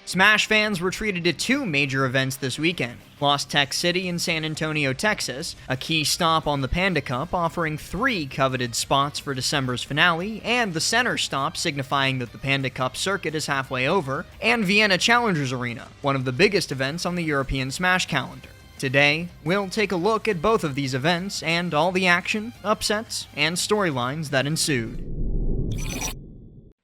Smash fans were treated to two major events this weekend. Lost Tech City in San Antonio, Texas, a key stop on the Panda Cup offering 3 coveted spots for December's finale, and the center stop signifying that the Panda Cup circuit is halfway over, and Vienna Challengers Arena, one of the biggest events on the European Smash calendar. Today, we'll take a look at both of these events and all the action, upsets, and storylines that ensued.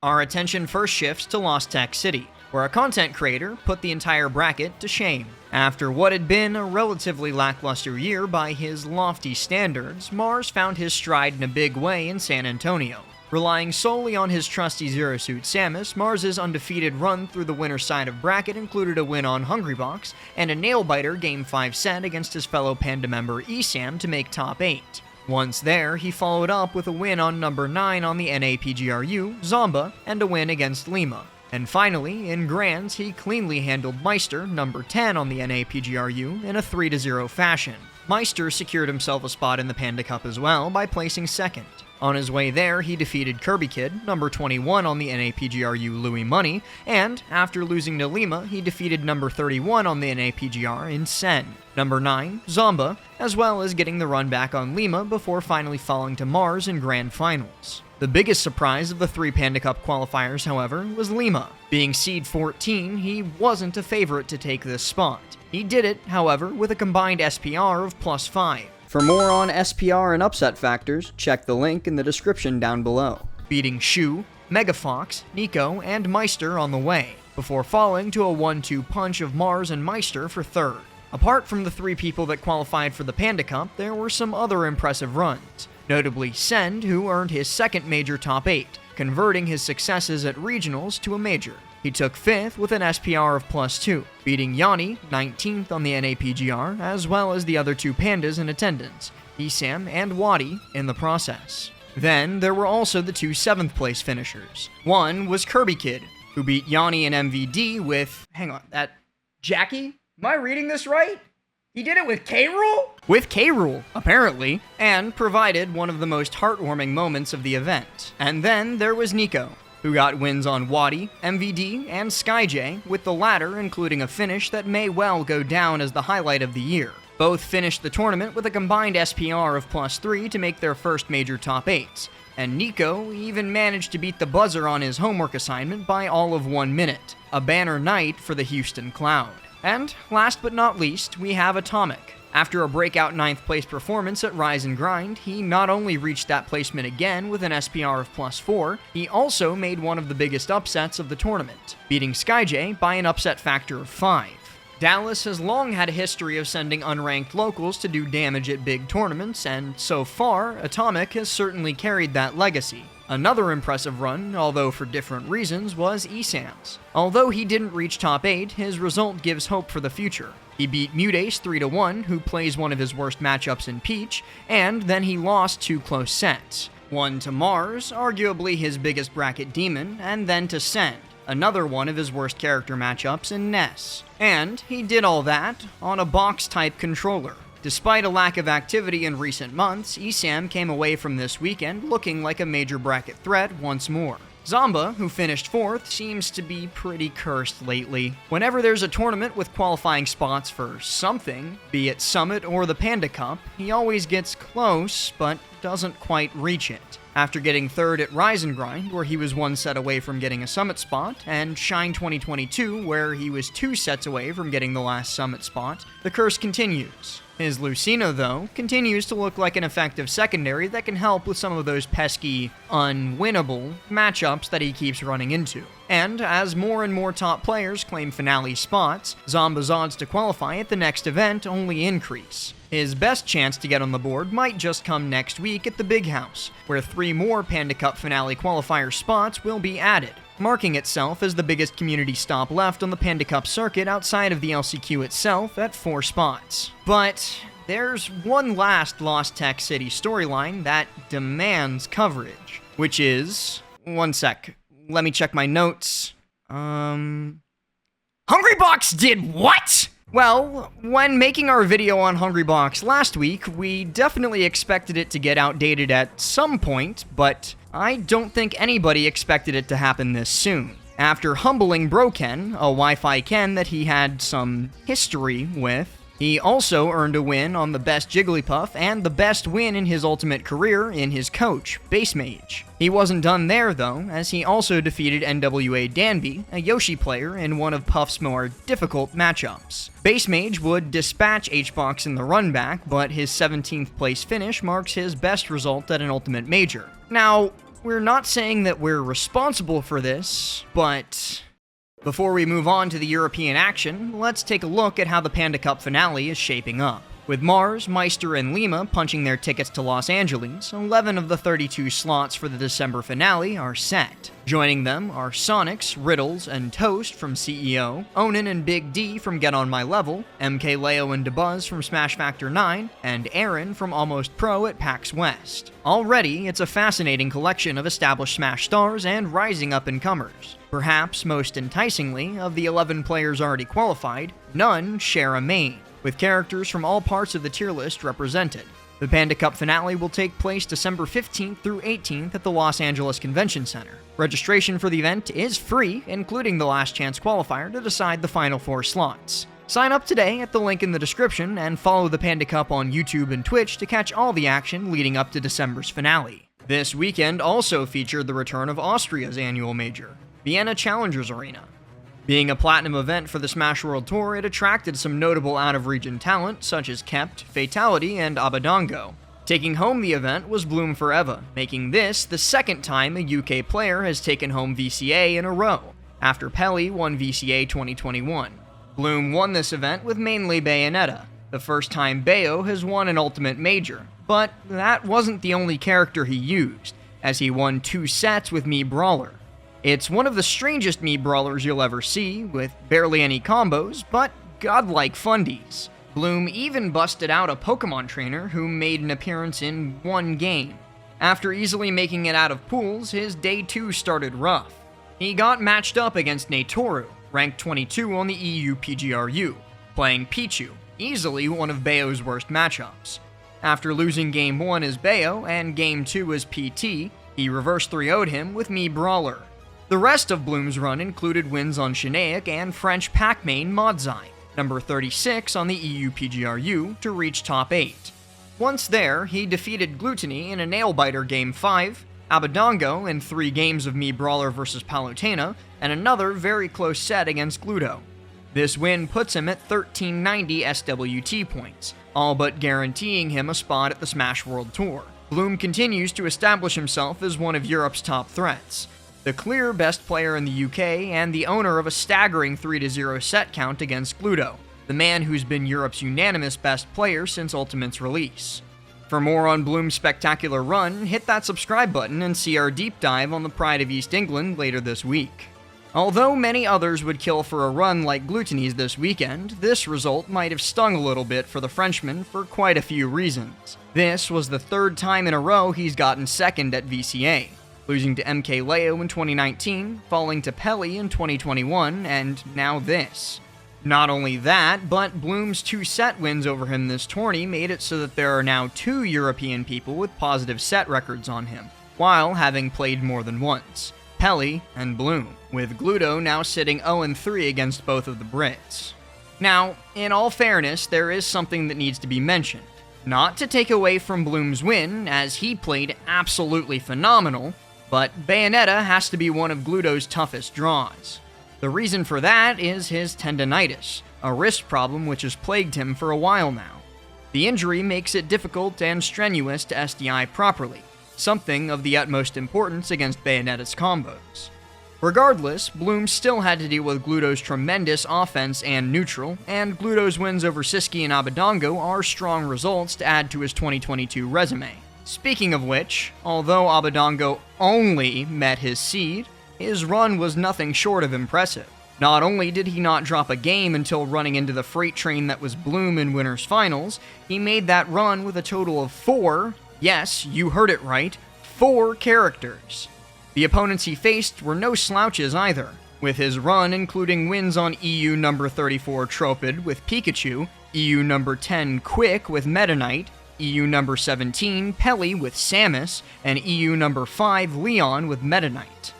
Our attention first shifts to Lost Tech City, where a content creator put the entire bracket to shame. After what had been a relatively lackluster year by his lofty standards, Mars found his stride in a big way in San Antonio. Relying solely on his trusty Zero Suit Samus, Mars's undefeated run through the winner's side of bracket included a win on Hungrybox and a nail-biter Game 5 set against his fellow Panda member ESAM to make top 8. Once there, he followed up with a win on number 9 on the NAPGRU, Zomba, and a win against Lima. And finally, in Grands, he cleanly handled Meister, number 10 on the NAPGRU, in a 3-0 fashion. Meister secured himself a spot in the Panda Cup as well by placing second. On his way there, he defeated Kirby Kid, number 21 on the NAPGRU Louis Money, and after losing to Lima, he defeated number 31 on the NAPGR in Sen, number 9, Zomba, as well as getting the run back on Lima before finally falling to Mars in Grand Finals. The biggest surprise of the 3 Panda Cup qualifiers, however, was Lima. Being seed 14, he wasn't a favorite to take this spot. He did it, however, with a combined SPR of +5. For more on SPR and upset factors, check the link in the description down below. Beating Shu, Megafox, Nico, and Meister on the way, before falling to a 1-2 punch of Mars and Meister for third. Apart from the 3 people that qualified for the Panda Cup, there were some other impressive runs. Notably Send, who earned his second major top 8, converting his successes at regionals to a major. He took 5th with an SPR of +2, beating Yanni, 19th on the NAPGR, as well as the other 2 pandas in attendance, ESAM and WaDi, in the process. Then, there were also the 2 7th place finishers. One was Kirby Kid, who beat Yanni and MVD with... hang on, that... Jackie? Am I reading this right? He did it with K-Rool? With K-Rool, apparently, and provided one of the most heartwarming moments of the event. And then there was Nico, who got wins on WaDi, MVD, and SkyJ, with the latter including a finish that may well go down as the highlight of the year. Both finished the tournament with a combined SPR of +3 to make their first major top 8s, and Nico even managed to beat the buzzer on his homework assignment by all of 1 minute, a banner night for the Houston Cloud. And last but not least, we have Atomic. After a breakout 9th place performance at Rise and Grind, he not only reached that placement again with an SPR of +4, he also made one of the biggest upsets of the tournament, beating SkyJ by an upset factor of 5. Dallas has long had a history of sending unranked locals to do damage at big tournaments, and so far, Atomic has certainly carried that legacy. Another impressive run, although for different reasons, was ESAM's. Although he didn't reach top 8, his result gives hope for the future. He beat Mutace 3-1, who plays one of his worst matchups in Peach, and then he lost 2 close sets. One to Mars, arguably his biggest bracket demon, and then to Send, another one of his worst character matchups in Ness. And he did all that on a box-type controller. Despite a lack of activity in recent months, ESAM came away from this weekend looking like a major bracket threat once more. Zomba, who finished 4th, seems to be pretty cursed lately. Whenever there's a tournament with qualifying spots for something, be it Summit or the Panda Cup, he always gets close, but doesn't quite reach it. After getting 3rd at Rise and Grind, where he was 1 set away from getting a Summit spot, and Shine 2022, where he was 2 sets away from getting the last Summit spot, the curse continues. His Lucina, though, continues to look like an effective secondary that can help with some of those pesky, unwinnable matchups that he keeps running into. And as more and more top players claim finale spots, Zomba's odds to qualify at the next event only increase. His best chance to get on the board might just come next week at the Big House, where 3 more Panda Cup finale qualifier spots will be added, marking itself as the biggest community stop left on the Panda Cup circuit outside of the LCQ itself at 4 spots. But there's one last Lost Tech City storyline that demands coverage, which is... one sec, let me check my notes. Hungrybox did what? Well, when making our video on Hungrybox last week, we definitely expected it to get outdated at some point, but I don't think anybody expected it to happen this soon. After humbling Broken, a Wi-Fi Ken that he had some history with, he also earned a win on the best Jigglypuff and the best win in his ultimate career in his coach, Base Mage. He wasn't done there though, as he also defeated NWA Danby, a Yoshi player, in one of Puff's more difficult matchups. Base Mage would dispatch HBox in the run back, but his 17th place finish marks his best result at an Ultimate Major. Now, we're not saying that we're responsible for this, but before we move on to the European action, let's take a look at how the Panda Cup finale is shaping up. With Mars, Meister, and Lima punching their tickets to Los Angeles, 11 of the 32 slots for the December finale are set. Joining them are Sonics, Riddles, and Toast from CEO, Onin and Big D from Get On My Level, MK Leo and DeBuzz from Smash Factor 9, and Aaron from Almost Pro at PAX West. Already, it's a fascinating collection of established Smash stars and rising up-and-comers. Perhaps most enticingly, of the 11 players already qualified, none share a main, with characters from all parts of the tier list represented. The Panda Cup finale will take place December 15th through 18th at the Los Angeles Convention Center. Registration for the event is free, including the last chance qualifier to decide the final 4 slots. Sign up today at the link in the description and follow the Panda Cup on YouTube and Twitch to catch all the action leading up to December's finale. This weekend also featured the return of Austria's annual major, Vienna Challengers Arena. Being a platinum event for the Smash World Tour, it attracted some notable out-of-region talent such as Kept, Fatality, and Abadongo. Taking home the event was Bloom Forever, making this the second time a UK player has taken home VCA in a row, after Pelly won VCA 2021. Bloom won this event with mainly Bayonetta, the first time Bayo has won an Ultimate Major, but that wasn't the only character he used, as he won 2 sets with Mii Brawler. It's one of the strangest Mii Brawlers you'll ever see, with barely any combos, but godlike fundies. Bloom even busted out a Pokemon trainer who made an appearance in 1 game. After easily making it out of pools, his day 2 started rough. He got matched up against Natoru, ranked 22 on the EU PGRU, playing Pichu, easily one of Bayo's worst matchups. After losing Game 1 as Bayo and Game 2 as PT, he reverse 3-0'd him with Mii Brawler. The rest of Bloom's run included wins on Shenaic and French Pac-Man Modzai, number 36 on the EU PGRU, to reach top 8. Once there, he defeated Gluttony in a nail-biter Game 5, Abadongo in 3 games of Mii Brawler vs Palutena, and another very close set against Gluto. This win puts him at 1390 SWT points, all but guaranteeing him a spot at the Smash World Tour. Bloom continues to establish himself as one of Europe's top threats, the clear best player in the UK, and the owner of a staggering 3-0 set count against Gluto, the man who's been Europe's unanimous best player since Ultimate's release. For more on Bloom's spectacular run, hit that subscribe button and see our deep dive on the Pride of East England later this week. Although many others would kill for a run like Gluttony's this weekend, this result might have stung a little bit for the Frenchman for quite a few reasons. This was the 3rd time in a row he's gotten second at VCA, losing to MK Leo in 2019, falling to Pelly in 2021, and now this. Not only that, but Bloom's 2 set wins over him this tourney made it so that there are now 2 European people with positive set records on him, while having played more than once, Pelly and Bloom, with Gluto now sitting 0-3 against both of the Brits. Now, in all fairness, there is something that needs to be mentioned. Not to take away from Bloom's win, as he played absolutely phenomenal, but Bayonetta has to be one of Gluto's toughest draws. The reason for that is his tendinitis, a wrist problem which has plagued him for a while now. The injury makes it difficult and strenuous to SDI properly, something of the utmost importance against Bayonetta's combos. Regardless, Bloom still had to deal with Gluto's tremendous offense and neutral, and Gluto's wins over Siski and Abadongo are strong results to add to his 2022 resume. Speaking of which, although Abadongo only met his seed, his run was nothing short of impressive. Not only did he not drop a game until running into the freight train that was Bloom in Winners Finals, he made that run with a total of 4, yes, you heard it right, 4 characters. The opponents he faced were no slouches either, with his run including wins on EU number 34 Tropid with Pikachu, EU number 10 Quick with Meta Knight, EU number 17 Pelly with Samus, and EU number 5 Leon with Meta Knight.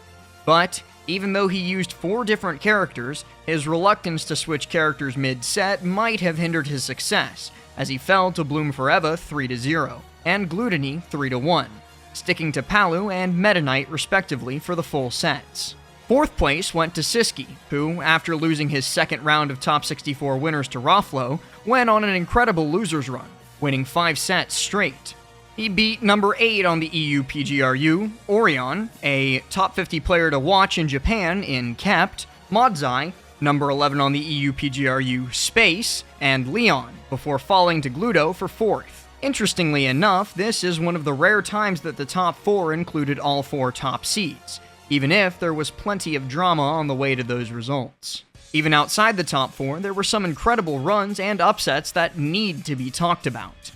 But Even though he used 4 different characters, his reluctance to switch characters mid-set might have hindered his success, as he fell to Bloom Forever 3-0, and Gluttony 3-1, sticking to Palu and Meta Knight respectively for the full sets. 4th place went to Siski, who, after losing his second round of top 64 winners to Rothlo, went on an incredible losers run, winning 5 sets straight. He beat number 8 on the EU PGRU, Orion, a top 50 player to watch in Japan in Kept, Modzai, number 11 on the EU PGRU Space, and Leon, before falling to Gluto for 4th. Interestingly enough, this is one of the rare times that the top 4 included all 4 top seeds, even if there was plenty of drama on the way to those results. Even outside the top 4, there were some incredible runs and upsets that need to be talked about.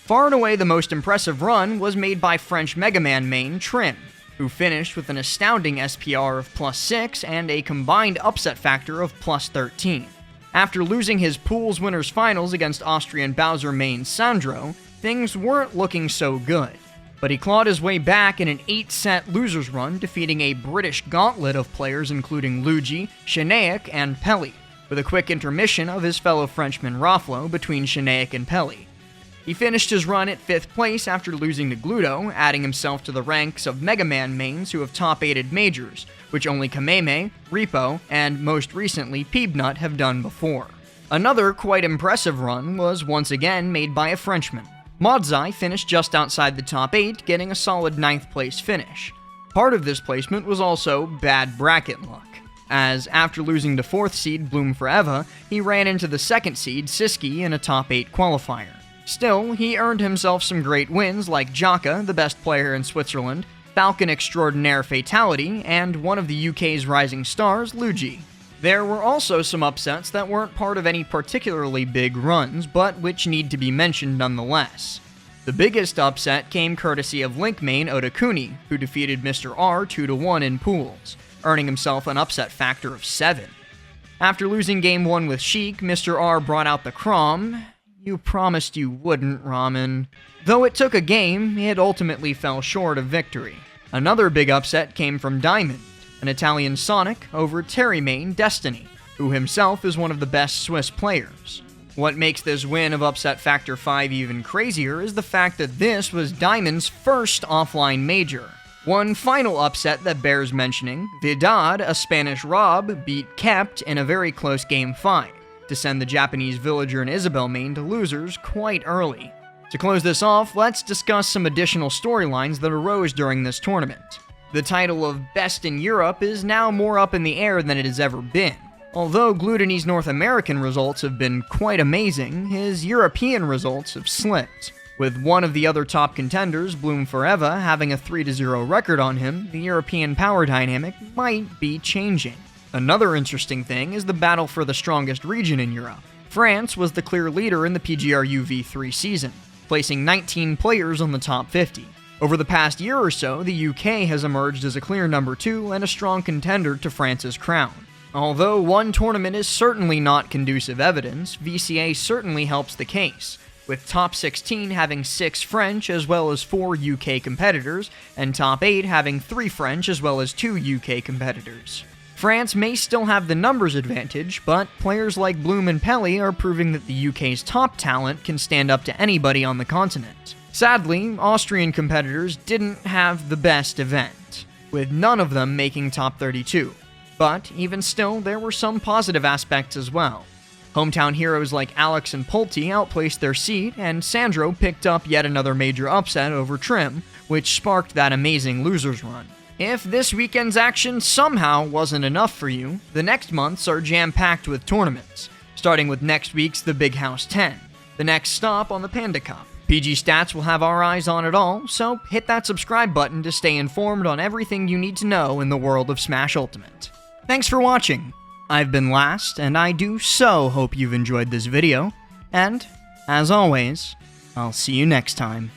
Far and away the most impressive run was made by French Mega Man main Trim, who finished with an astounding SPR of +6 and a combined upset factor of +13. After losing his pool's winners finals against Austrian Bowser main Sandro, things weren't looking so good, but he clawed his way back in an 8-set losers run, defeating a British gauntlet of players including Luigi, Shenaic, and Pelly, with a quick intermission of his fellow Frenchman Rothlo between Shenaic and Pelly. He finished his run at 5th place after losing to Gluto, adding himself to the ranks of Mega Man mains who have top-8'd majors, which only Kameme, Repo, and most recently Peebnut have done before. Another quite impressive run was once again made by a Frenchman. Modzai finished just outside the top 8, getting a solid 9th place finish. Part of this placement was also bad bracket luck, as after losing to 4th seed Bloom Forever, he ran into the 2nd seed Siski in a top 8 qualifier. Still, he earned himself some great wins like Jaka, the best player in Switzerland, Falcon Extraordinaire Fatality, and one of the UK's rising stars, Luigi. There were also some upsets that weren't part of any particularly big runs, but which need to be mentioned nonetheless. The biggest upset came courtesy of Link main Otakuni, who defeated Mr. R 2-1 in pools, earning himself an upset factor of 7. After losing Game 1 with Sheik, Mr. R brought out the Crom. You promised you wouldn't, Ramen. Though it took a game, it ultimately fell short of victory. Another big upset came from Diamond, an Italian Sonic, over Terry main Destiny, who himself is one of the best Swiss players. What makes this win of upset factor 5 even crazier is the fact that this was Diamond's first offline major. One final upset that bears mentioning, Vidad, a Spanish Rob, beat Kept in a very close Game 5. To send the Japanese Villager and Isabel main to losers quite early. To close this off, let's discuss some additional storylines that arose during this tournament. The title of Best in Europe is now more up in the air than it has ever been. Although Gluttony's North American results have been quite amazing, his European results have slipped. With one of the other top contenders, Bloom Forever, having a 3-0 record on him, the European power dynamic might be changing. Another interesting thing is the battle for the strongest region in Europe. France was the clear leader in the PGRU V3 season, placing 19 players on the top 50. Over the past year or so, the UK has emerged as a clear number 2 and a strong contender to France's crown. Although one tournament is certainly not conducive evidence, VCA certainly helps the case, with top 16 having 6 French as well as 4 UK competitors, and top 8 having 3 French as well as 2 UK competitors. France may still have the numbers advantage, but players like Bloom and Pelly are proving that the UK's top talent can stand up to anybody on the continent. Sadly, Austrian competitors didn't have the best event, with none of them making top 32. But even still, there were some positive aspects as well. Hometown heroes like Alex and Pulte outplaced their seed, and Sandro picked up yet another major upset over Trim, which sparked that amazing losers run. If this weekend's action somehow wasn't enough for you, the next months are jam-packed with tournaments, starting with next week's The Big House 10, the next stop on the Panda Cup. PGstats will have our eyes on it all, so hit that subscribe button to stay informed on everything you need to know in the world of Smash Ultimate. Thanks for watching. I've been Last, and I do so hope you've enjoyed this video, and, as always, I'll see you next time.